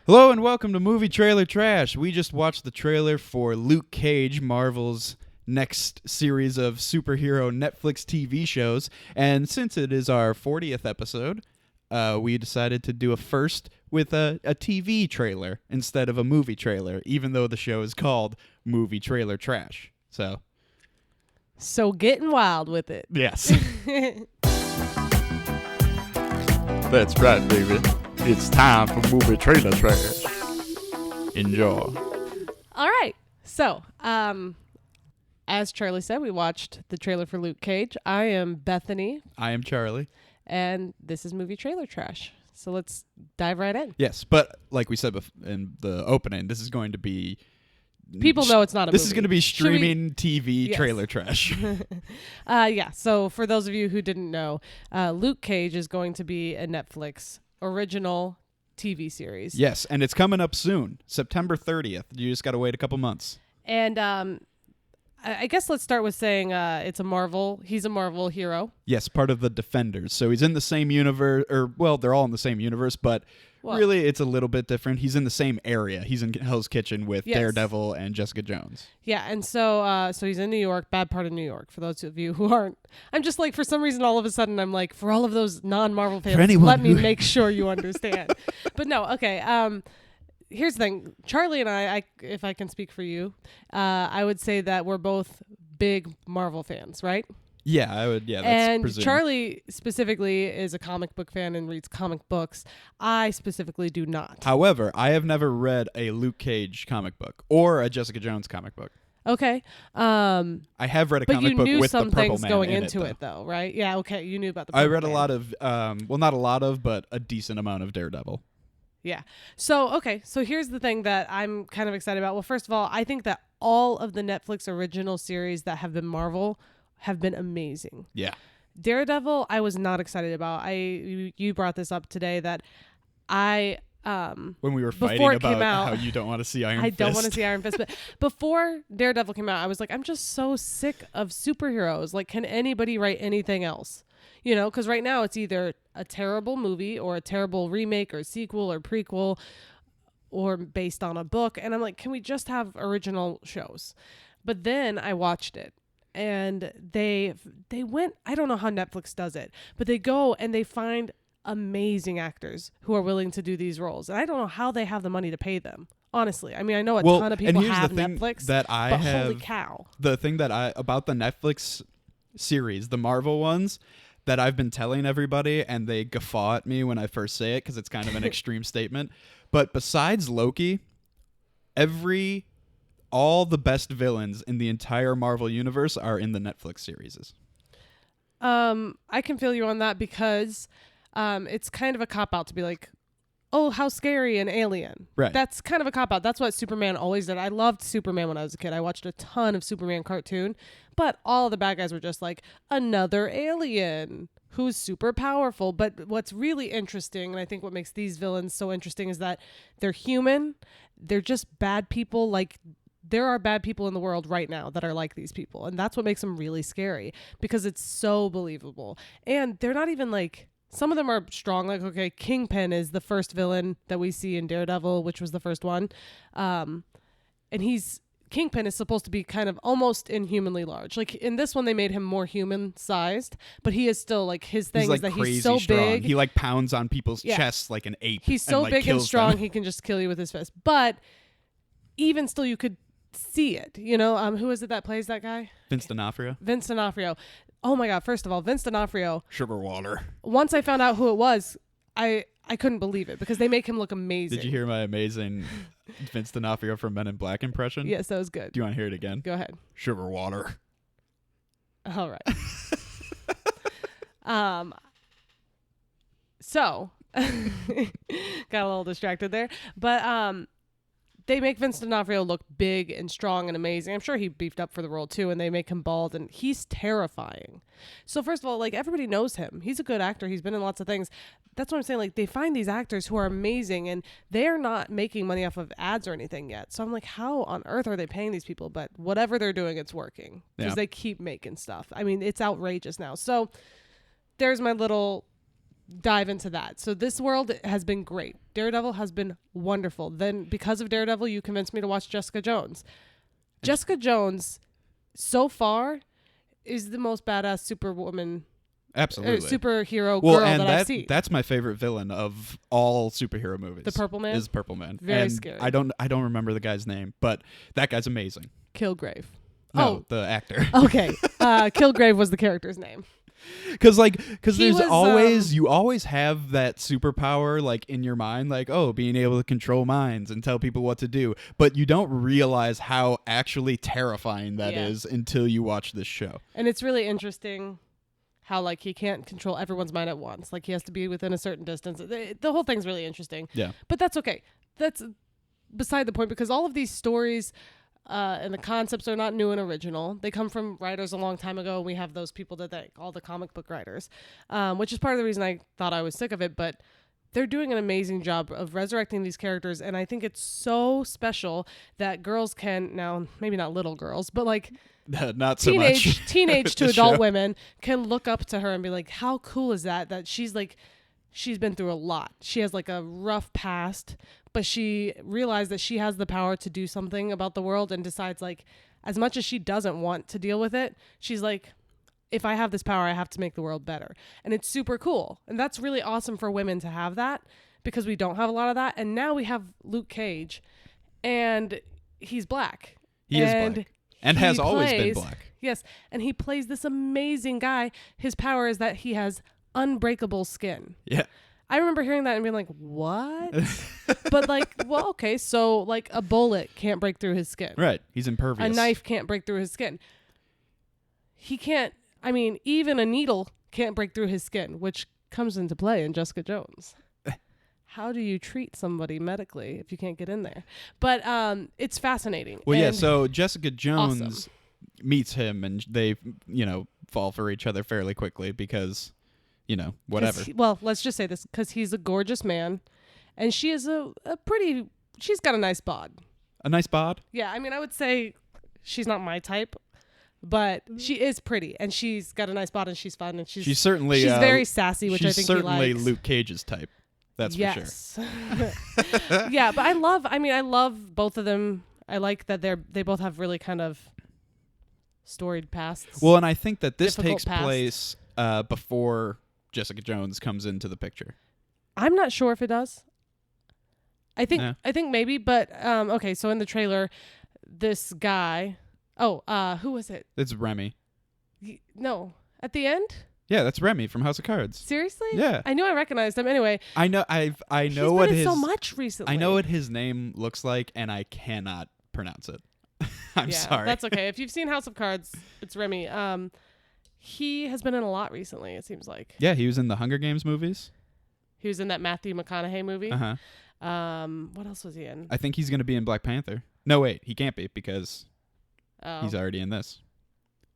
Hello and welcome to Movie Trailer Trash. We just watched the trailer for Luke Cage, Marvel's next series of superhero Netflix TV shows. And since it is our 40th episode, we decided to do a first with a TV trailer instead of a movie trailer, even though the show is called Movie Trailer Trash. So getting wild with it. Yes. That's right, baby. It's time for Movie Trailer Trash. Enjoy. All right. So, as Charlie said, we watched the trailer for Luke Cage. I am Bethany. I am Charlie. And this is Movie Trailer Trash. So let's dive right in. Yes, but like we said in the opening, this is going to be... People know it's not a movie. This is going to be streaming TV trailer trash. Yeah, so for those of you who didn't know, Luke Cage is going to be a Netflix original TV series. Yes, and it's coming up soon, September 30th. You just got to wait a couple months. And I guess let's start with saying he's a Marvel hero. Yes, part of the Defenders. So he's in the same universe, they're all in the same universe, but really it's a little bit different. He's in the same area. He's in Hell's Kitchen with Daredevil and Jessica Jones. Yeah, and so he's in New York, bad part of New York. For those of you who aren't, I'm just like, for some reason, all of a sudden, I'm like, for all of those non-Marvel fans, let me make sure you understand. But no, okay. Here's the thing. Charlie and I, if I can speak for you, I would say that we're both big Marvel fans, right? Yeah, I would. Yeah, that's and presumed. Charlie specifically is a comic book fan and reads comic books. I specifically do not. However, I have never read a Luke Cage comic book or a Jessica Jones comic book. Okay. I have read a comic book with the Purple Man. But you knew some things going in into it, though, right? Yeah. Okay. You knew about the. I read a lot of, not a lot of, but a decent amount of Daredevil. Yeah. So here's the thing that I'm kind of excited about. Well, first of all, I think that all of the Netflix original series that have been Marvel have been amazing. Yeah. Daredevil, I was not excited about. You brought this up today that when we were fighting about how you don't want to see Iron Fist. I don't want to see Iron Fist. But before Daredevil came out, I was like, I'm just so sick of superheroes. Like, can anybody write anything else? You know, because right now it's either a terrible movie or a terrible remake or sequel or prequel or based on a book. And I'm like, can we just have original shows? But then I watched it. And they went, I don't know how Netflix does it, but they go and they find amazing actors who are willing to do these roles. And I don't know how they have the money to pay them. Honestly, I mean, I know a ton of people have Netflix, but holy cow. The thing about the Netflix series, the Marvel ones, that I've been telling everybody, and they guffaw at me when I first say it because it's kind of an extreme statement. But besides Loki, all the best villains in the entire Marvel universe are in the Netflix series. I can feel you on that because it's kind of a cop-out to be like, oh, how scary an alien. Right. That's kind of a cop-out. That's what Superman always did. I loved Superman when I was a kid. I watched a ton of Superman cartoon, but all of the bad guys were just like, another alien who's super powerful. But what's really interesting, and I think what makes these villains so interesting, is that they're human. They're just bad people. Like, there are bad people in the world right now that are like these people. And that's what makes them really scary because it's so believable. And they're not even like, some of them are strong. Like, okay, Kingpin is the first villain that we see in Daredevil, which was the first one. And Kingpin is supposed to be kind of almost inhumanly large. Like in this one, they made him more human sized, but he is still like, his thing is that he's so strong. big. He like pounds on people's chests like an ape. He's so big and strong, he can just kill you with his fist. But even still, you could see it, you know. Who is it that plays that guy? Vince D'Onofrio. Oh my god, first of all, Vince D'Onofrio, sugar water. Once I found out who it was, I couldn't believe it because they make him look amazing. Did you hear my amazing Vince D'Onofrio from Men in Black impression? Yes, that was good. Do you want to hear it again? Go ahead. Sugar water. All right. So got a little distracted there, but they make Vince D'Onofrio look big and strong and amazing. I'm sure he beefed up for the role too, and they make him bald, and he's terrifying. So first of all, like, everybody knows him. He's a good actor. He's been in lots of things. That's what I'm saying. Like, they find these actors who are amazing, and they're not making money off of ads or anything yet. So I'm like, how on earth are they paying these people? But whatever they're doing, it's working because they keep making stuff. I mean, it's outrageous now. So there's my little dive into that. So this world has been great. Daredevil has been wonderful. Then because of Daredevil, you convinced me to watch Jessica Jones. Jessica Jones, so far, is the most badass superwoman, Absolutely, superhero well, girl and that I've seen. That's my favorite villain of all superhero movies. The Purple Man? Is Purple Man. Very and scary. I don't remember the guy's name, but that guy's amazing. Kilgrave. No, the actor. Okay. Kilgrave was the character's name. Because He there's was, you always have that superpower like in your mind, like, oh, being able to control minds and tell people what to do, but you don't realize how actually terrifying that is until you watch this show. And it's really interesting how like he can't control everyone's mind at once. Like he has to be within a certain distance. The whole thing's really interesting. Yeah. But that's okay. That's beside the point, because all of these stories and the concepts are not new and original. They come from writers a long time ago. We have those people that all the comic book writers, which is part of the reason I thought I was sick of it. But they're doing an amazing job of resurrecting these characters. And I think it's so special that girls can, now maybe not little girls, but like not so much. Teenage to adult women can look up to her and be like, how cool is that she's been through a lot. She has like a rough past, but she realized that she has the power to do something about the world and decides, like, as much as she doesn't want to deal with it, she's like, if I have this power, I have to make the world better. And it's super cool. And that's really awesome for women to have that, because we don't have a lot of that. And now we have Luke Cage, and he's black. He is black. And has always been black. Yes. And he plays this amazing guy. His power is that he has unbreakable skin. Yeah. I remember hearing that and being like, what? But like, well, okay, so like a bullet can't break through his skin. Right. He's impervious. A knife can't break through his skin. He can't, I mean, even a needle can't break through his skin, which comes into play in Jessica Jones. How do you treat somebody medically if you can't get in there? But it's fascinating. Well, yeah, so Jessica Jones meets him, and they, fall for each other fairly quickly because, whatever. Well, let's just say this, because he's a gorgeous man, and she is she's got a nice bod. A nice bod? Yeah, I mean, I would say she's not my type, but she is pretty, and she's got a nice bod, and she's fun, and she's certainly she's very sassy, which I think he likes. She's certainly Luke Cage's type. That's for sure. Yeah, but I love both of them. I like that they both have really kind of storied pasts. Well, and I think that this Difficult takes past. place before Jessica Jones comes into the picture. I'm not sure if it does. I think maybe, but okay, so in the trailer, this guy, who was it? It's Remy. No, at the end? Yeah, that's Remy from House of Cards. Seriously? Yeah. I knew I recognized him. Anyway, I know he's what been in his so much recently. I know what his name looks like, and I cannot pronounce it. I'm sorry. That's okay. If you've seen House of Cards, it's Remy. He has been in a lot recently, it seems like. Yeah, he was in the Hunger Games movies. He was in that Matthew McConaughey movie. Uh-huh. What else was he in? I think he's going to be in Black Panther. No, wait, he can't be because Oh. he's already in this.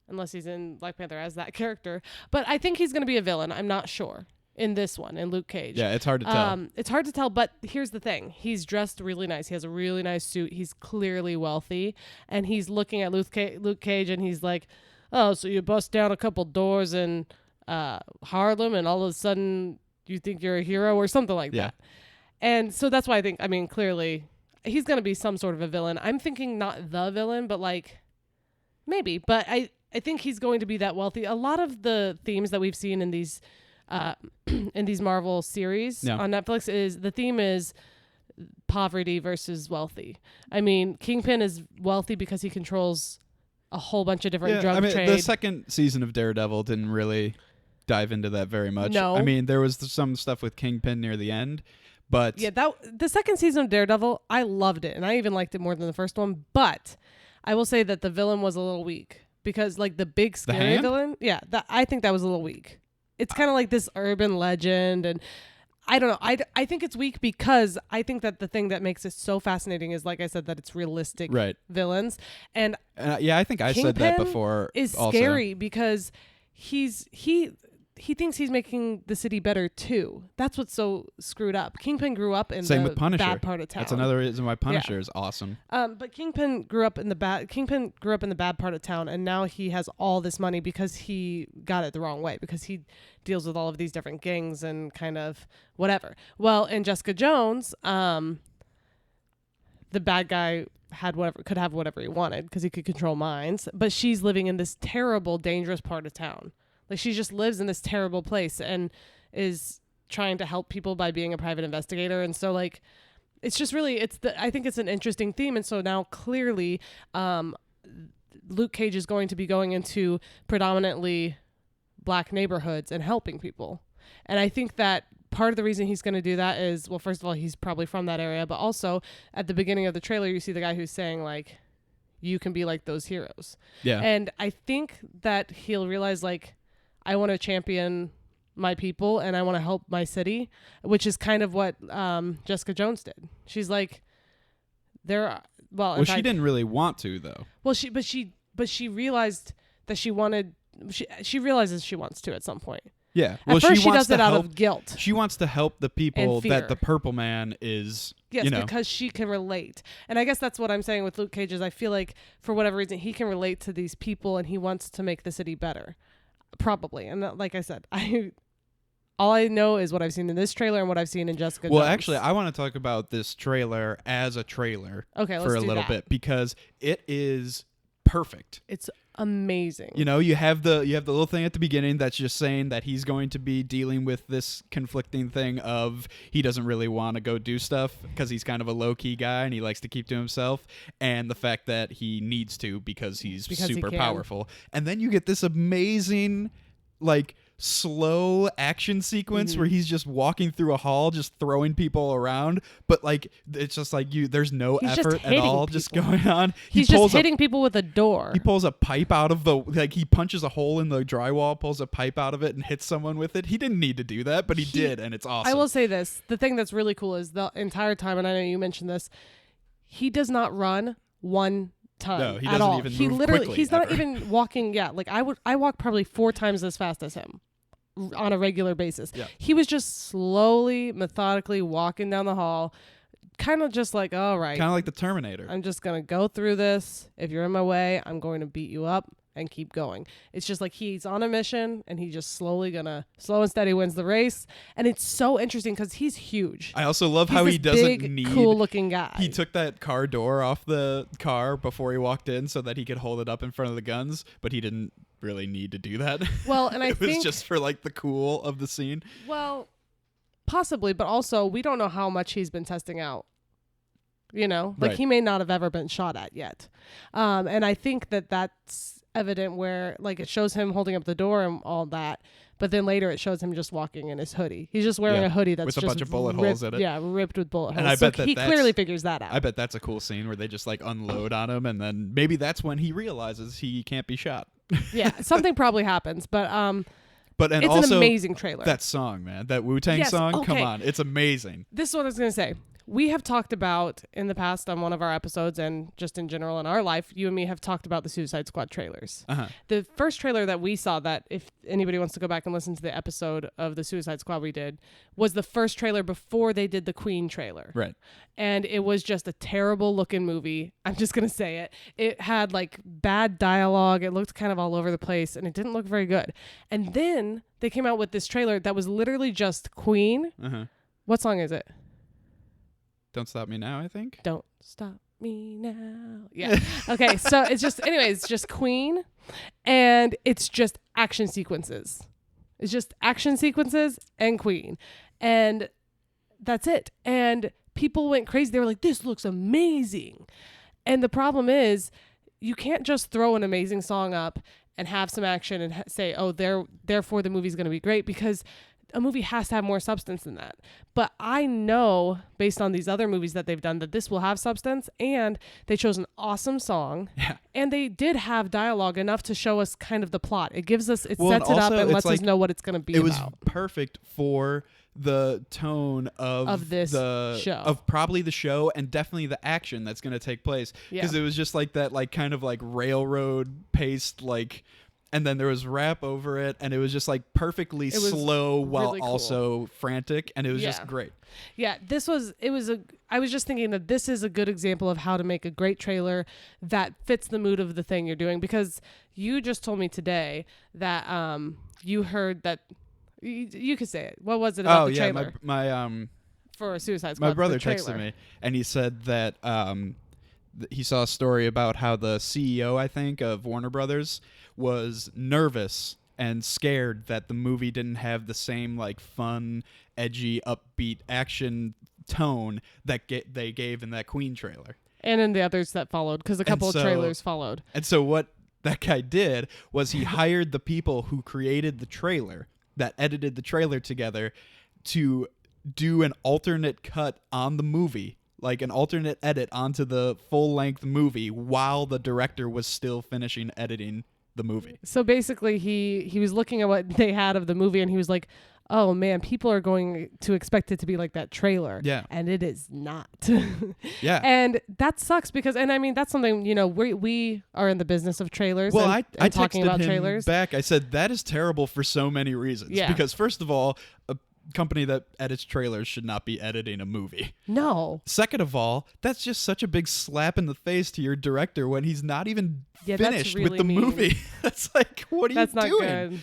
Unless he's in Black Panther as that character. But I think he's going to be a villain. I'm not sure in this one, in Luke Cage. Yeah, it's hard to tell. It's hard to tell, but here's the thing. He's dressed really nice. He has a really nice suit. He's clearly wealthy. And he's looking at Luke Cage, and he's like, oh, so you bust down a couple doors in Harlem, and all of a sudden you think you're a hero or something like that. And so that's why I think, clearly he's going to be some sort of a villain. I'm thinking not the villain, but like maybe. But I think he's going to be that wealthy. A lot of the themes that we've seen in these Marvel series on Netflix is the theme is poverty versus wealthy. I mean, Kingpin is wealthy because he controls a whole bunch of different drug trade. The second season of Daredevil didn't really dive into that very much. No. I mean, there was some stuff with Kingpin near the end, but the second season of Daredevil, I loved it, and I even liked it more than the first one. But I will say that the villain was a little weak. Because like the big scary villain, I think that was a little weak. It's kind of like this urban legend, and I don't know. I think it's weak because I think that the thing that makes it so fascinating is, like I said, that it's realistic villains. And I think I said that before. Is also scary because he he thinks he's making the city better too. That's what's so screwed up. Kingpin grew up in Same the with Punisher. bad part of town. That's another reason why Punisher is awesome. But Kingpin grew up in the bad part of town, and now he has all this money because he got it the wrong way, because he deals with all of these different gangs and kind of whatever. Well, in Jessica Jones, the bad guy could have whatever he wanted because he could control minds, but she's living in this terrible, dangerous part of town. Like, she just lives in this terrible place and is trying to help people by being a private investigator. And so, like, it's just really, I think it's an interesting theme. And so now clearly, Luke Cage is going to be going into predominantly black neighborhoods and helping people. And I think that part of the reason he's going to do that is, well, first of all, he's probably from that area, but also at the beginning of the trailer, you see the guy who's saying, like, you can be like those heroes. Yeah. And I think that he'll realize, like, I want to champion my people and I want to help my city, which is kind of what Jessica Jones did. She's like, she didn't really want to, though. Well, she realized that she wanted. She realizes she wants to at some point. Yeah. Well, at first she does it out of guilt. She wants to help the people that the Purple Man is. Yes, because she can relate. And I guess that's what I'm saying with Luke Cage is I feel like for whatever reason he can relate to these people and he wants to make the city better. Probably. And like I said, all I know is what I've seen in this trailer and what I've seen in Jessica Jones. Well, actually, I want to talk about this trailer as a trailer for a little bit because it is perfect. It's amazing. You have the little thing at the beginning that's just saying that he's going to be dealing with this conflicting thing of he doesn't really want to go do stuff because he's kind of a low-key guy and he likes to keep to himself, and the fact that he needs to because he's super powerful. And then you get this amazing, like, slow action sequence where he's just walking through a hall just throwing people around, but like it's just like there's no effort at all just going on. He's just hitting people with a door. He pulls a pipe out of he punches a hole in the drywall, pulls a pipe out of it and hits someone with it. He didn't need to do that, but he did, and it's awesome. I will say this, the thing that's really cool is the entire time, and I know you mentioned this, he does not run one time. No, he at doesn't all. even He move literally quickly, he's not even walking. Like I walk probably 4 times as fast as him on a regular basis. Yeah. He was just slowly, methodically walking down the hall, kind of just like, all right, kind of like the Terminator. I'm just gonna go through this. If you're in my way, I'm going to beat you up and keep going. It's just like he's on a mission and he just slow and steady wins the race. And it's so interesting because he's huge. I also love how he's he this doesn't big, need cool looking guy. He took that car door off the car before he walked in so that he could hold it up in front of the guns, but he didn't really need to do that. Well, and I it think was just for like the cool of the scene. Well, possibly, but also we don't know how much he's been testing out. Like he may not have ever been shot at yet. And I think that's evident where like it shows him holding up the door and all that, but then later it shows him just walking in his hoodie. He's just wearing a hoodie that's with a just bunch of bullet holes in it. Yeah, ripped with bullet holes. And I bet he clearly figures that out. I bet that's a cool scene where they just like unload on him, and then maybe that's when he realizes he can't be shot. Yeah, something probably happens, but it's also, an amazing trailer. That song, man, that Wu-Tang song, okay. come on, it's amazing. This is what I was gonna say. We have talked about in the past on one of our episodes and just in general in our life, you and me have talked about the Suicide Squad trailers. The first trailer that we saw, that if anybody wants to go back and listen to the episode of the Suicide Squad we did, was the first trailer before they did the Queen trailer. Right. And it was just a terrible looking movie. I'm just going to say it. It had like bad dialogue. It looked kind of all over the place and it didn't look very good. And then they came out with this trailer that was literally just Queen. What song is it? Don't Stop Me Now, I think. Don't Stop Me Now. Yeah. Okay. So it's just Queen, and it's just action sequences. It's just action sequences and Queen. And that's it. And people went crazy. They were like, this looks amazing. And the problem is you can't just throw an amazing song up and have some action and say, oh, therefore the movie's going to be great, because a movie has to have more substance than that. But I know based on these other movies that they've done that this will have substance, and they chose an awesome song. Yeah. And they did have dialogue enough to show us kind of the plot. It gives us, it sets it up and lets us know what it's going to be about. It was perfect for the tone of this show, of probably the show, and definitely the action that's going to take place. Because it was just like that, like kind of like railroad paced, like and then there was rap over it, and it was just like perfectly It was slow while really cool. also frantic, and it was just great. Yeah, I was just thinking that this is a good example of how to make a great trailer that fits the mood of the thing you're doing, because you just told me today that you heard that you could say it. What was it about the trailer? my for Suicide Squad. my brother the texted trailer. me, and he said that he saw a story about how the CEO, I think, of Warner Brothers was nervous and scared that the movie didn't have the same like fun, edgy, upbeat action tone that they gave in that Queen trailer. And in the others that followed, because a couple of trailers followed. And so what that guy did was he hired the people who created the trailer, that edited the trailer together, to do an alternate cut on the movie, like an alternate edit onto the full-length movie while the director was still finishing editing the movie. So basically he was looking at what they had of the movie, and he was like, oh man, people are going to expect it to be like that trailer. Yeah. And it is not. Yeah. And that sucks because, and I mean, that's something, we are in the business of trailers. Well, and I talking texted about him trailers. back. I said, that is terrible for so many reasons. Yeah. Because first of all, a company that edits trailers should not be editing a movie. No. Second of all, that's just such a big slap in the face to your director when he's not even finished really with the mean. movie. That's like, what are That's you not doing? good.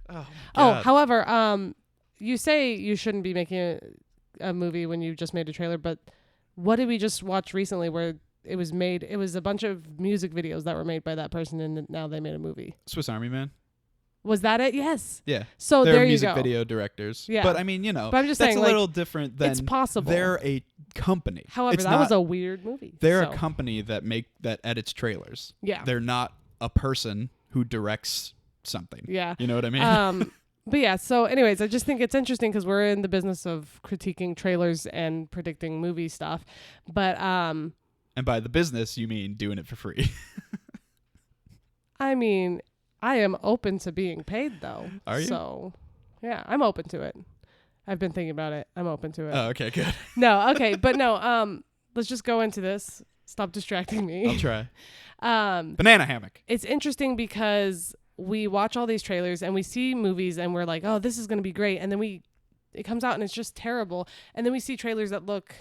Oh, Oh, God. however, you say you shouldn't be making a movie when you just made a trailer, but what did we just watch recently where it was a bunch of music videos that were made by that person, and now they made a movie? Swiss Army Man? Was that it? Yes. Yeah. So They're there you music go. video directors. Yeah. But I mean, But I'm just that's saying, a like, little different than it's possible. they're a company. However, It's that not, was a weird movie. They're so. a company that edits trailers. Yeah. They're not a person who directs something. Yeah. You know what I mean? But yeah, so anyways, I just think it's interesting because we're in the business of critiquing trailers and predicting movie stuff. But and by the business, you mean doing it for free. I mean, I am open to being paid though. Are you? So yeah, I'm open to it. I've been thinking about it. I'm open to it. Oh, okay, good. No, okay, but no, let's just go into this. Stop distracting me. I'll try. Banana hammock. It's interesting because we watch all these trailers and we see movies and we're like, oh, this is going to be great. And then it comes out and it's just terrible. And then we see trailers that look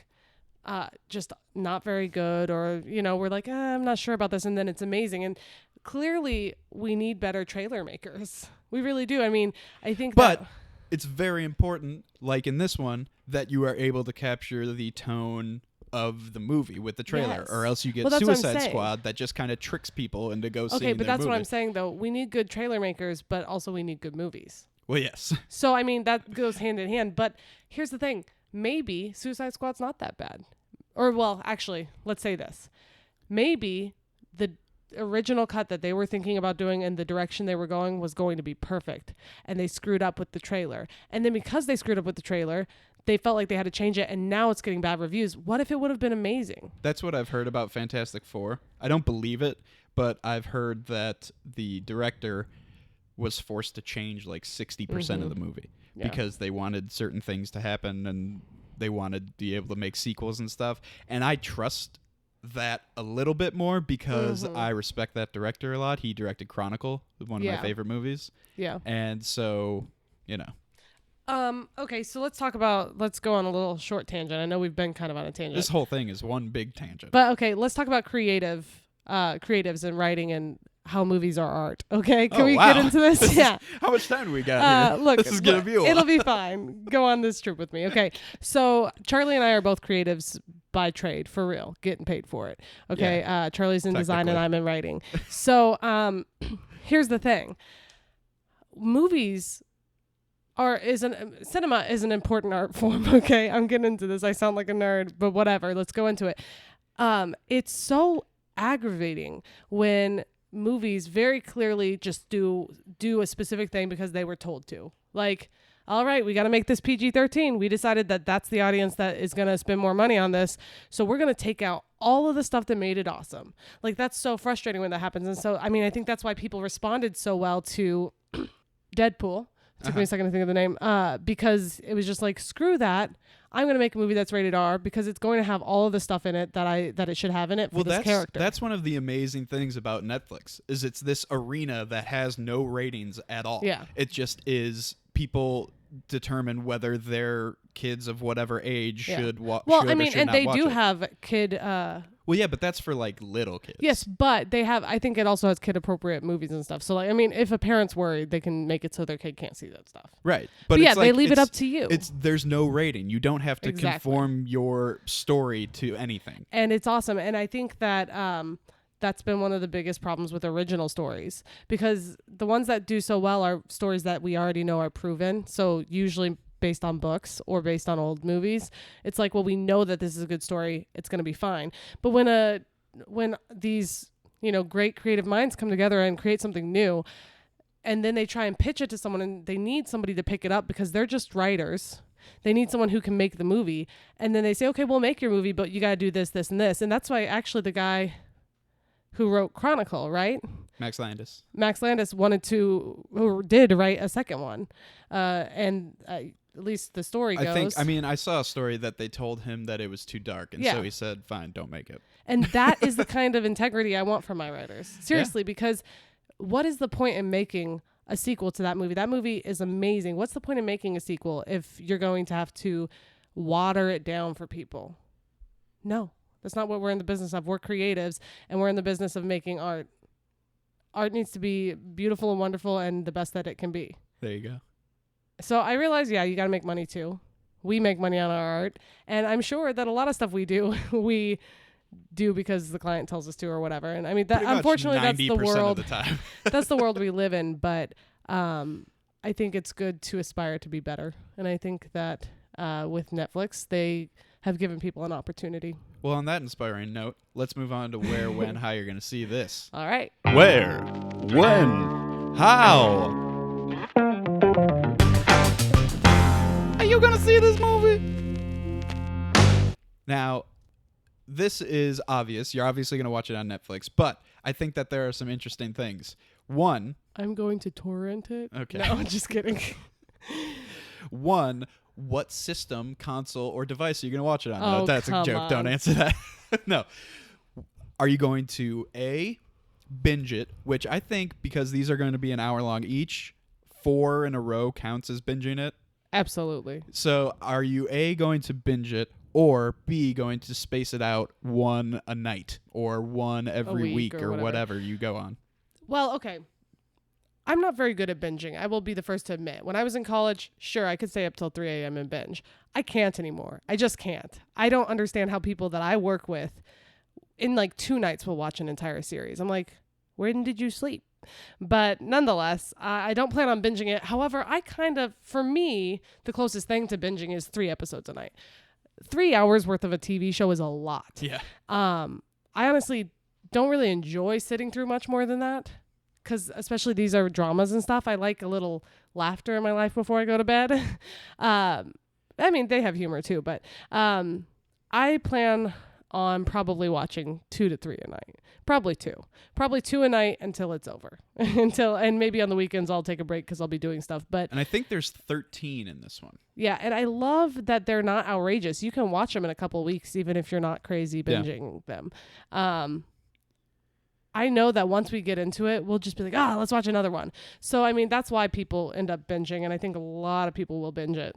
just not very good, or, we're like, I'm not sure about this. And then it's amazing. And clearly we need better trailer makers. We really do. I mean, I think But that it's very important, like in this one, that you are able to capture the tone of the movie with the trailer, Yes. or else you get Well, that's what I'm Suicide saying. Squad that just kind of tricks people into go seeing okay, but their that's what movie. I'm saying though. We need good trailer makers, but also we need good movies. Well, yes. So, I mean, that goes hand in hand. But here's the thing. Maybe Suicide Squad's not that bad. Or, well, actually, let's say this. Maybe the original cut that they were thinking about doing and the direction they were going was going to be perfect. And they screwed up with the trailer. And then because they screwed up with the trailer, they felt like they had to change it. And now it's getting bad reviews. What if it would have been amazing? That's what I've heard about Fantastic Four. I don't believe it, but I've heard that the director was forced to change like 60% of the movie because they wanted certain things to happen and they wanted to be able to make sequels and stuff. And I trust that a little bit more because I respect that director a lot. He directed Chronicle, one of my favorite movies. Yeah. And so, Okay, so let's go on a little short tangent. I know we've been kind of on a tangent. This whole thing is one big tangent. But okay, let's talk about creatives and writing and how movies are art. Okay, can we get into this? Yeah. How much time do we got here? Look, this is gonna be a while. It'll be fine. Go on this trip with me. Okay, so Charlie and I are both creatives by trade, for real, getting paid for it. Okay, Charlie's in design and I'm in writing. So here's the thing: movies cinema is an important art form. Okay, I'm getting into this. I sound like a nerd, but whatever. Let's go into it. It's so aggravating when movies very clearly just do a specific thing because they were told to. Like, all right, we got to make this PG-13. We decided that that's the audience that is going to spend more money on this. So we're going to take out all of the stuff that made it awesome. Like, that's so frustrating when that happens. And so, I mean, I think that's why people responded so well to Deadpool. It took me a second to think of the name. Because it was just like, screw that. I'm going to make a movie that's rated R because it's going to have all of the stuff in it that it should have in it for this character. That's one of the amazing things about Netflix is it's this arena that has no ratings at all. Yeah. It just is people determine whether their kids of whatever age should watch. Well, I mean, and they do have kid. Well, yeah, but that's for like little kids. Yes, but they have. I think it also has kid appropriate movies and stuff. So, like, I mean, if a parent's worried, they can make it so their kid can't see that stuff. Right, but yeah, they leave it up to you. There's no rating. You don't have to conform your story to anything. And it's awesome. And I think that that's been one of the biggest problems with original stories, because the ones that do so well are stories that we already know are proven. So usually based on books or based on old movies. It's like, well, we know that this is a good story. It's going to be fine. But when these, great creative minds come together and create something new, and then they try and pitch it to someone and they need somebody to pick it up because they're just writers. They need someone who can make the movie. And then they say, okay, we'll make your movie, but you got to do this, this, and this. And that's why actually the guy who wrote Chronicle, right? Max Landis did write a second one. At least the story goes. I saw a story that they told him that it was too dark, and so he said, fine, don't make it. And that is the kind of integrity I want from my writers. Seriously, because what is the point in making a sequel to that movie? That movie is amazing. What's the point in making a sequel if you're going to have to water it down for people? No, that's not what we're in the business of. We're creatives, and we're in the business of making art. Art needs to be beautiful and wonderful and the best that it can be. There you go. So I realize, you got to make money too. We make money on our art. And I'm sure that a lot of stuff we do because the client tells us to or whatever. And I mean, that unfortunately, that's the world. Of the time. That's the world we live in. But I think it's good to aspire to be better. And I think that with Netflix, they have given people an opportunity. Well, on that inspiring note, let's move on to where, when, how you're going to see this. All right. Where, when, how are you going to see this movie? Now, this is obvious. You're obviously going to watch it on Netflix, but I think that there are some interesting things. One, I'm going to torrent it. Okay. No, I'm just kidding. One, what system, console, or device are you going to watch it on? No, that's a joke. On. Don't answer that. No. Are you going to A, binge it, which I think because these are going to be an hour long each, 4 in a row counts as binging it? Absolutely. So are you A, going to binge it, or B, going to space it out one a night or one every week or whatever you go on? Well, okay. I'm not very good at binging. I will be the first to admit. When I was in college, sure, I could stay up till 3 a.m. and binge. I can't anymore. I just can't. I don't understand how people that I work with in like 2 nights will watch an entire series. I'm like, when did you sleep? But nonetheless, I don't plan on binging it. However, for me, the closest thing to binging is 3 episodes a night. 3 hours worth of a TV show is a lot. Yeah. I honestly don't really enjoy sitting through much more than that. Because especially these are dramas and stuff. I like a little laughter in my life before I go to bed. I mean, they have humor too, but I plan on probably watching 2 to 3 a night. Probably 2 a night until it's over. And maybe on the weekends I'll take a break because I'll be doing stuff. And I think there's 13 in this one. Yeah, and I love that they're not outrageous. You can watch them in a couple of weeks, even if you're not crazy binging them. I know that once we get into it, we'll just be like, let's watch another one. So, I mean, that's why people end up binging, and I think a lot of people will binge it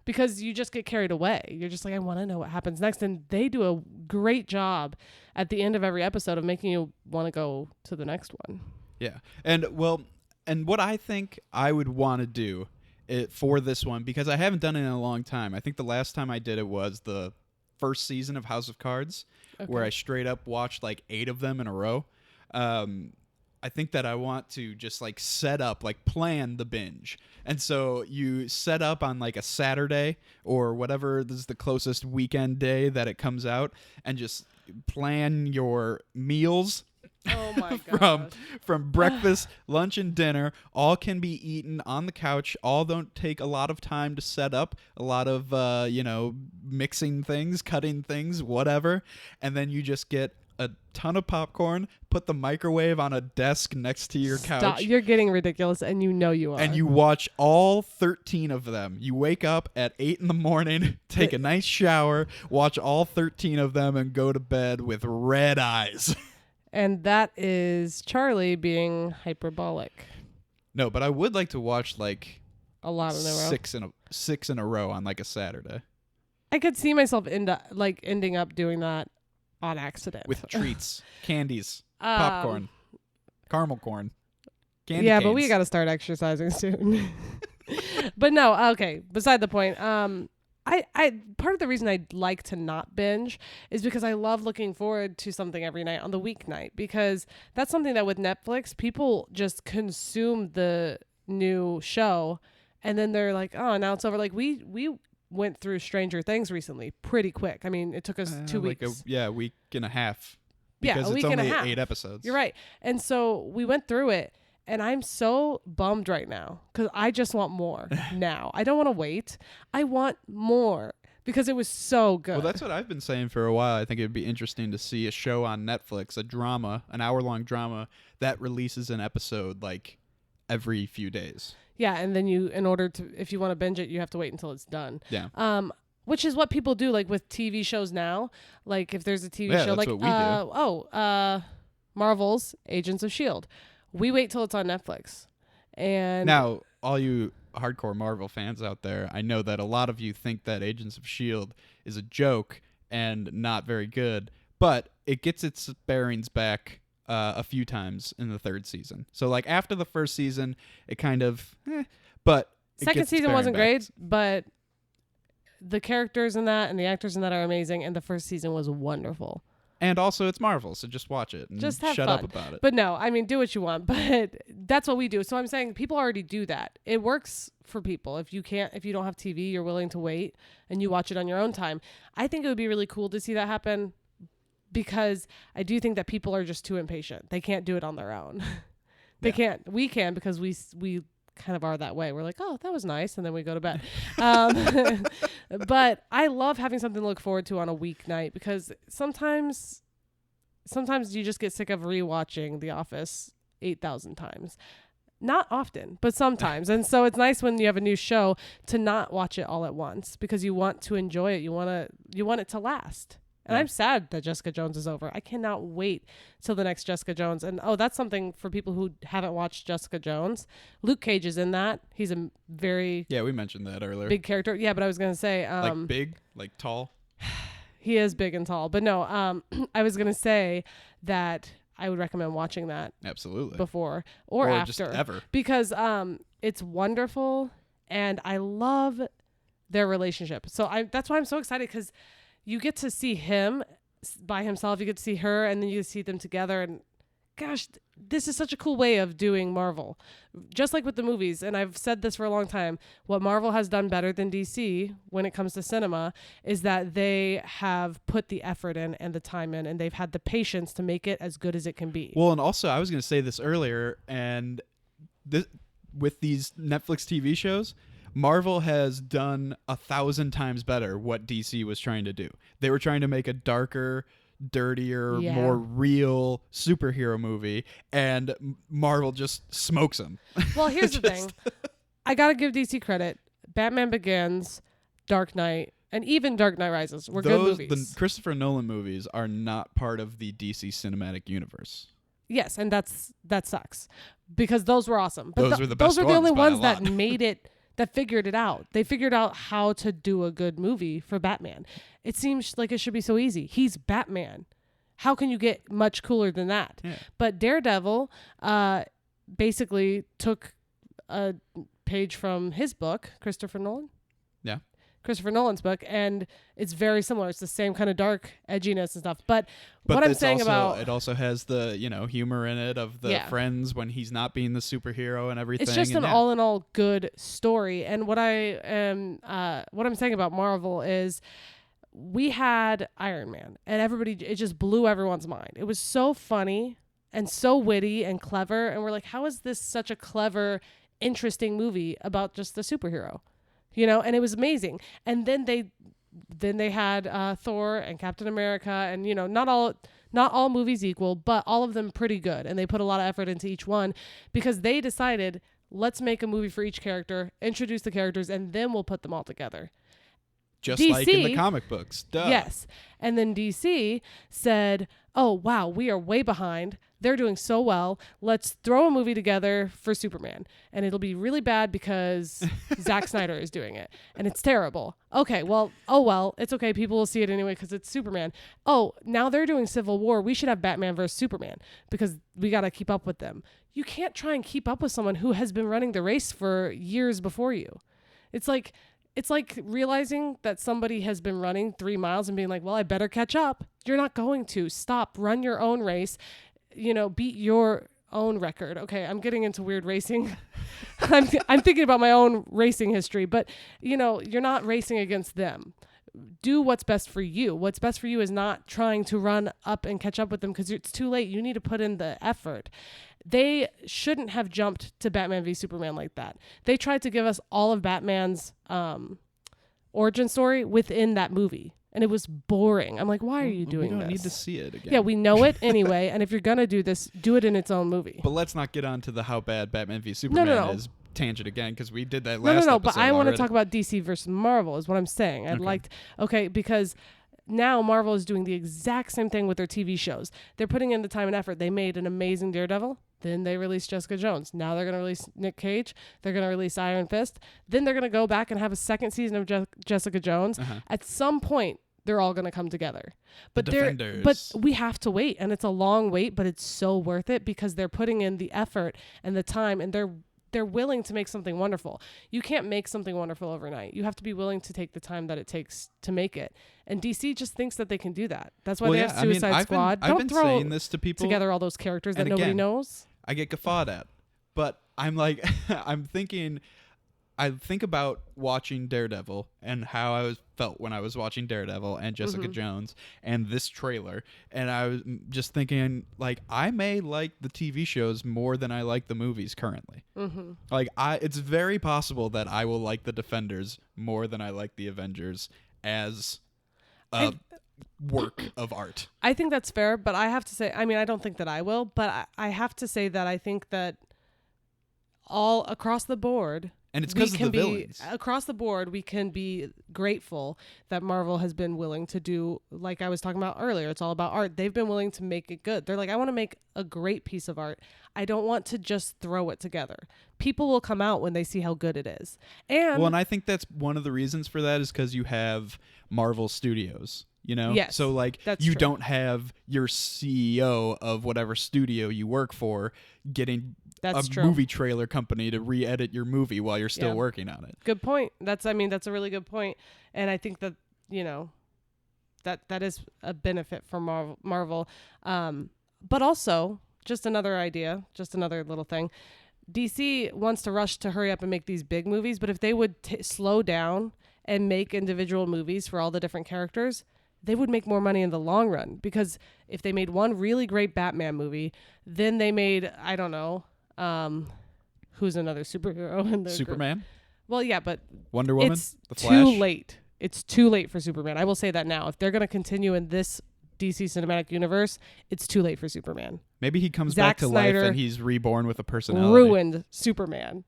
because you just get carried away. You're just like, I want to know what happens next, and they do a great job at the end of every episode of making you want to go to the next one. Yeah, and what I think I would want to do for this one, because I haven't done it in a long time. I think the last time I did it was the first season of House of Cards, where I straight up watched like 8 of them in a row. I think that I want to just like set up, like plan the binge. And so you set up on like a Saturday or whatever is the closest weekend day that it comes out, and just plan your meals. Oh my god. From breakfast, lunch, and dinner. All can be eaten on the couch. All don't take a lot of time to set up. A lot of mixing things, cutting things, whatever. And then you just get a ton of popcorn, put the microwave on a desk next to your couch. Stop. You're getting ridiculous, and you know you are. And you watch all 13 of them. You wake up at 8 in the morning, take a nice shower, watch all 13 of them, and go to bed with red eyes. And that is Charlie being hyperbolic. No, but I would like to watch like a lot in a row. Six in a row on like a Saturday. I could see myself ending up doing that on accident. With treats, candies, popcorn, caramel corn, candy yeah, canes. but we got to start exercising soon. But no, okay. Beside the point. I part of the reason I like to not binge is because I love looking forward to something every night on the weeknight, because that's something that with Netflix people just consume the new show and then they're like, oh, now it's over. Like we went through Stranger Things recently pretty quick. I mean, it took us 2 weeks. A week and a half. Yeah, because a week it's and a only half. 8 episodes. You're right. And so we went through it, and I'm so bummed right now because I just want more now. I don't want to wait. I want more because it was so good. Well, that's what I've been saying for a while. I think it would be interesting to see a show on Netflix, a drama, an hour-long drama that releases an episode like every few days. Yeah, and then if you want to binge it, you have to wait until it's done. Yeah. Which is what people do, like with TV shows now. Like if there's a TV show, that's like what we do. Marvel's Agents of S.H.I.E.L.D. We wait till it's on Netflix. And now, all you hardcore Marvel fans out there, I know that a lot of you think that Agents of S.H.I.E.L.D. is a joke and not very good, but it gets its bearings back a few times in the third season. So like after the first season, it kind of, but second season wasn't great, but the characters in that and the actors in that are amazing, and the first season was wonderful. And also it's Marvel, so just watch it and just have shut fun. up about it. But no, I mean, do what you want, but that's what we do. So I'm saying people already do that. It works for people. If you don't have TV, you're willing to wait and you watch it on your own time. I think it would be really cool to see that happen, because I do think that people are just too impatient. They can't do it on their own. They can't. We can, because we kind of are that way. We're like, oh, that was nice, and then we go to bed. But I love having something to look forward to on a weeknight, because sometimes you just get sick of rewatching The Office 8,000 times. Not often, but sometimes. And so it's nice when you have a new show to not watch it all at once, because you want to enjoy it. You want it to last. And I'm sad that Jessica Jones is over. I cannot wait till the next Jessica Jones. And that's something for people who haven't watched Jessica Jones. Luke Cage is in that. He's a very we mentioned that earlier. big character. Yeah, but I was gonna say like big, like tall. He is big and tall. But no, I was gonna say that I would recommend watching that absolutely before or after, just ever, because it's wonderful and I love their relationship. So that's why I'm so excited, because you get to see him by himself, you get to see her, and then you see them together. And gosh, this is such a cool way of doing Marvel. Just like with the movies, and I've said this for a long time, what Marvel has done better than DC when it comes to cinema is that they have put the effort in and the time in, and they've had the patience to make it as good as it can be. Well, and also I was going to say this earlier, and with these Netflix TV shows, Marvel has done 1,000 times better what DC was trying to do. They were trying to make a darker, dirtier, more real superhero movie, and Marvel just smokes them. Well, here's the thing. I got to give DC credit. Batman Begins, Dark Knight, and even Dark Knight Rises were good movies. The Christopher Nolan movies are not part of the DC cinematic universe. Yes, and that sucks, because those were awesome. But those were the best Those are the only ones that made it, that figured it out. They figured out how to do a good movie for Batman. It seems like it should be so easy. He's Batman. How can you get much cooler than that? Yeah. But Daredevil basically took a page from his book, Christopher Nolan's book, and it's very similar. It's the same kind of dark edginess and stuff. But what I'm saying about it also has the humor in it of the friends when he's not being the superhero and everything. It's just an all in all good story. And what I'm saying about Marvel is, we had Iron Man, and it just blew everyone's mind. It was so funny and so witty and clever, and we're like, how is this such a clever, interesting movie about just the superhero? And it was amazing. And then they Then they had Thor and Captain America, and not all movies equal, but all of them pretty good, and they put a lot of effort into each one because they decided, let's make a movie for each character, introduce the characters, and then we'll put them all together. Just DC, like in the comic books. Duh. Yes. And then DC said, oh, wow, we are way behind. They're doing so well. Let's throw a movie together for Superman. And it'll be really bad because Zack Snyder is doing it. And it's terrible. Okay, well, it's okay. People will see it anyway because it's Superman. Oh, now they're doing Civil War. We should have Batman versus Superman because we got to keep up with them. You can't try and keep up with someone who has been running the race for years before you. It's like realizing that somebody has been running 3 miles and being like, well, I better catch up. You're not going to. Stop. Run your own race. Beat your own record. Okay, I'm getting into weird racing. I'm thinking about my own racing history, but, you're not racing against them. Do what's best for you. What's best for you is not trying to run up and catch up with them because it's too late. You need to put in the effort. They shouldn't have jumped to Batman v Superman like that. They tried to give us all of Batman's origin story within that movie, and it was boring. I'm like, why are you doing this? We don't need to see it again. Yeah, we know it anyway, and if you're going to do this, do it in its own movie. But let's not get on to the how bad Batman v Superman is tangent again, because we did that last episode. No, but I want to talk about DC versus Marvel is what I'm saying. Because now Marvel is doing the exact same thing with their TV shows. They're putting in the time and effort. They made an amazing Daredevil. Then they released Jessica Jones. Now they're going to release Nick Cage. They're going to release Iron Fist. Then they're going to go back and have a second season of Jessica Jones. At some point, they're all going to come together. But we have to wait, and it's a long wait, but it's so worth it because they're putting in the effort and the time, and they're willing to make something wonderful. You can't make something wonderful overnight. You have to be willing to take the time that it takes to make it. And DC just thinks that they can do that. That's why they have Suicide Squad. I've been saying this to people together all those characters that nobody knows. I get guffawed at, but I'm like, I think about watching Daredevil and how I felt when I was watching Daredevil and Jessica Jones and this trailer. And I was just thinking, like, I may like the TV shows more than I like the movies currently. Like, it's very possible that I will like the Defenders more than I like the Avengers as a work of art. I think that's fair, but I have to say, I don't think that I will, but I have to say that I think that all across the board, and it's because of the villains. Across the board, we can be grateful that Marvel has been willing to do, like I was talking about earlier, it's all about art. They've been willing to make it good. They're like, I want to make a great piece of art. I don't want to just throw it together. People will come out when they see how good it is. And I think that's one of the reasons for that is because you have Marvel Studios. Yes, so like that's you true. Don't have your CEO of whatever studio you work for getting movie trailer company to re-edit your movie while you're still working on it. Good point. That's a really good point. And I think that, that is a benefit for Marvel. But also, just another idea, just another little thing. DC wants to rush to hurry up and make these big movies, but if they would slow down and make individual movies for all the different characters, they would make more money in the long run. Because if they made one really great Batman movie, then they made, I don't know, who's another superhero in the Superman? Group? Well, yeah, but Wonder Woman? It's The Flash? too late. It's too late for Superman. I will say that now. If they're going to continue in this DC cinematic universe, it's too late for Superman. Maybe he comes Zack back to Snyder life and he's reborn with a personality. Ruined Superman,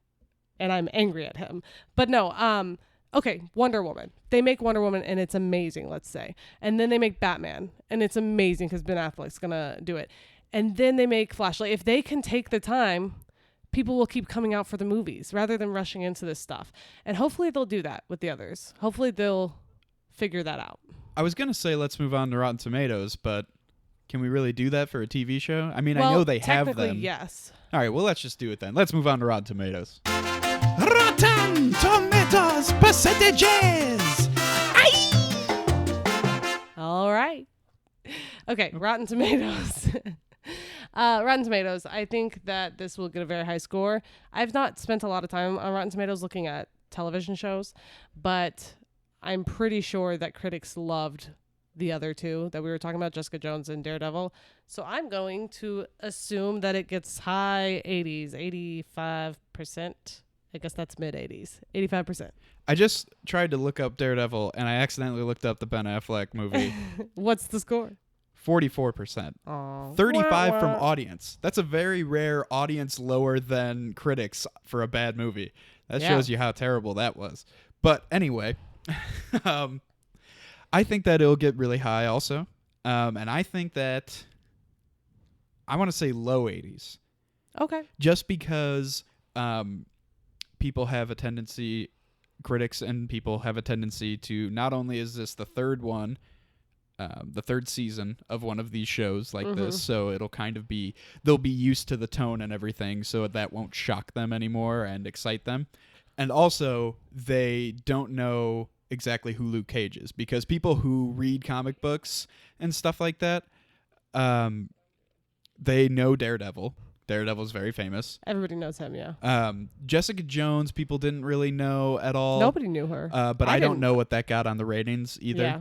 and I'm angry at him. But no, okay, Wonder Woman. They make Wonder Woman, and it's amazing, let's say. And then they make Batman, and it's amazing because Ben Affleck's going to do it. And then they make Flash. Like, if they can take the time, people will keep coming out for the movies rather than rushing into this stuff. And hopefully they'll do that with the others. Hopefully they'll figure that out. I was going to say let's move on to Rotten Tomatoes, but can we really do that for a TV show? I mean, well, I know they have them. Technically, yes. All right, well, let's just do it then. Let's move on to Rotten Tomatoes. Rotten Tomatoes percentages! All right. Okay, Rotten Tomatoes. Rotten Tomatoes, I think that this will get a very high score. I've not spent a lot of time on Rotten Tomatoes looking at television shows, but I'm pretty sure that critics loved the other two that we were talking about, Jessica Jones and Daredevil. So I'm going to assume that it gets high 80s, 85% I guess that's mid 80s. 85%. I just tried to look up Daredevil, and I accidentally looked up the Ben Affleck movie. What's the score? 44%. Aw. 35 Wah, from wah. audience. That's a very rare audience lower than critics for a bad movie. That Yeah. shows you how terrible that was. But anyway, I think that it'll get really high also. And I think that I want to say low 80s. Okay. Just because people have a tendency, critics and people have a tendency to, not only is this the third one, the third season of one of these shows like this, so it'll kind of be, they'll be used to the tone and everything, so that won't shock them anymore and excite them. And also, they don't know exactly who Luke Cage is, because people who read comic books and stuff like that, they know Daredevil. Daredevil's very famous. Everybody knows him, yeah. Jessica Jones, people didn't really know at all. Nobody knew her. But I don't know what that got on the ratings either. Yeah.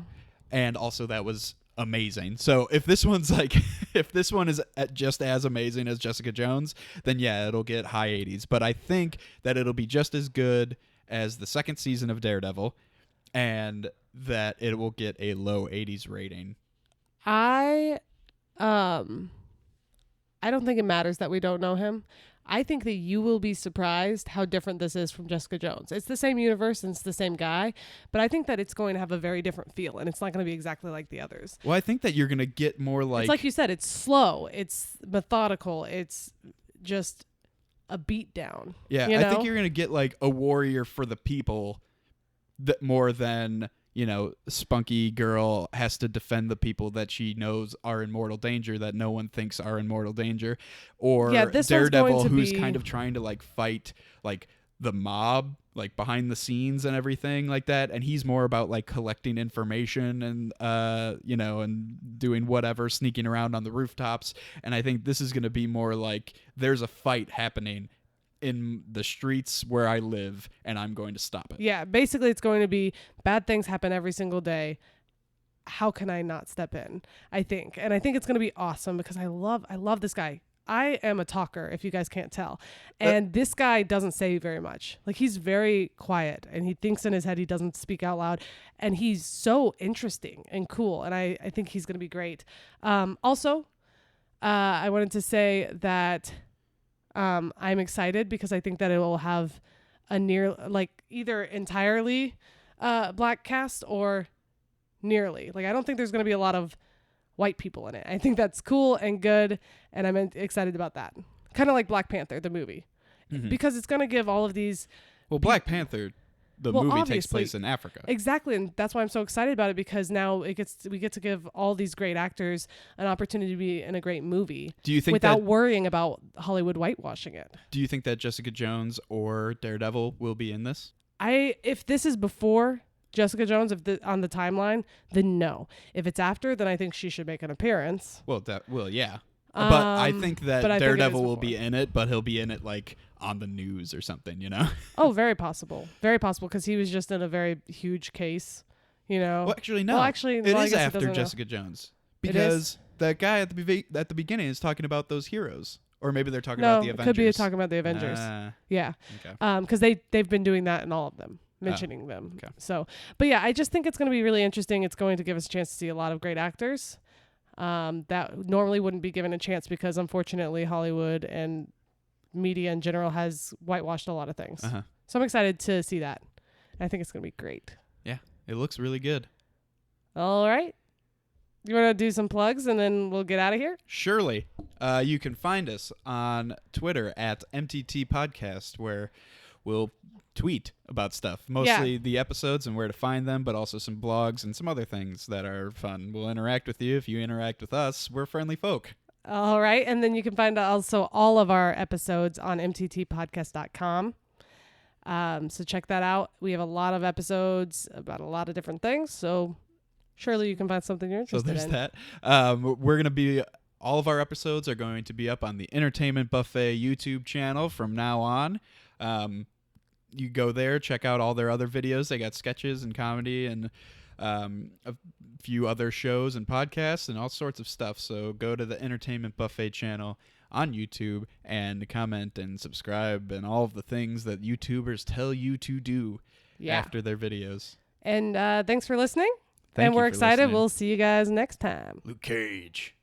And also, that was amazing. So if this one's like, if this one is just as amazing as Jessica Jones, then yeah, it'll get high 80s. But I think that it'll be just as good as the second season of Daredevil, and that it will get a low 80s rating. I don't think it matters that we don't know him. I think that you will be surprised how different this is from Jessica Jones. It's the same universe and it's the same guy, but I think that it's going to have a very different feel, and it's not going to be exactly like the others. Well, I think that you're going to get more like... It's like you said, it's slow, it's methodical, it's just a beat down. Yeah, you I know? think you're going to get like a warrior for the people that more than... spunky girl has to defend the people that she knows are in mortal danger, that no one thinks are in mortal danger. Or this one's Daredevil, going to who's be... kind of trying to like fight like the mob, like behind the scenes and everything like that. And he's more about like collecting information and, and doing whatever, sneaking around on the rooftops. And I think this is going to be more like there's a fight happening in the streets where I live, and I'm going to stop it. Yeah, basically it's going to be bad things happen every single day. How can I not step in? I think. And I think it's going to be awesome because I love this guy. I am a talker, if you guys can't tell. And this guy doesn't say very much. Like, he's very quiet, and he thinks in his head, he doesn't speak out loud. And he's so interesting and cool. And I think he's going to be great. Also, I wanted to say that I'm excited because I think that it will have a either entirely black cast or nearly. Like, I don't think there's going to be a lot of white people in it. I think that's cool and good, and I'm excited about that. Kind of like Black Panther, the movie, because it's going to give all of these... Well, Black Panther, the movie takes place in Africa. Exactly, and that's why I'm so excited about it, because now we get to give all these great actors an opportunity to be in a great movie. Do you think without worrying about Hollywood whitewashing it? Do you think that Jessica Jones or Daredevil will be in this? If this is before Jessica Jones, on the timeline, then no. If it's after, then I think she should make an appearance. Well, yeah. But I think that Daredevil will be in it, but he'll be in it like on the news or something, you know? Oh, very possible. Very possible, because he was just in a very huge case, you know? Well, actually, no. Well, actually, it is I guess after Jessica Jones. Because that guy at the beginning is talking about those heroes. Or maybe they're talking about the Avengers. No, it could be talking about the Avengers. Yeah. Okay. Because they've been doing that in all of them. Mentioning them. Okay. So, but yeah, I just think it's going to be really interesting. It's going to give us a chance to see a lot of great actors that normally wouldn't be given a chance, because unfortunately Hollywood and media in general has whitewashed a lot of things. So I'm excited to see that. I think it's going to be great. Yeah, it looks really good. All right. You want to do some plugs and then we'll get out of here? Surely. You can find us on Twitter at MTT Podcast, where we'll tweet about stuff, mostly the episodes and where to find them, but also some blogs and some other things that are fun. We'll interact with you. If you interact with us, we're friendly folk. All right. And then you can find also all of our episodes on mttpodcast.com. So check that out. We have a lot of episodes about a lot of different things, so surely you can find something you're interested in. So there's that. We're going to be... All of our episodes are going to be up on the Entertainment Buffet YouTube channel from now on. You go there, check out all their other videos. They got sketches and comedy and a few other shows and podcasts and all sorts of stuff. So go to the Entertainment Buffet channel on YouTube and comment and subscribe and all of the things that YouTubers tell you to do after their videos. And thanks for listening. Thank and you we're for excited. listening. We'll see you guys next time. Luke Cage.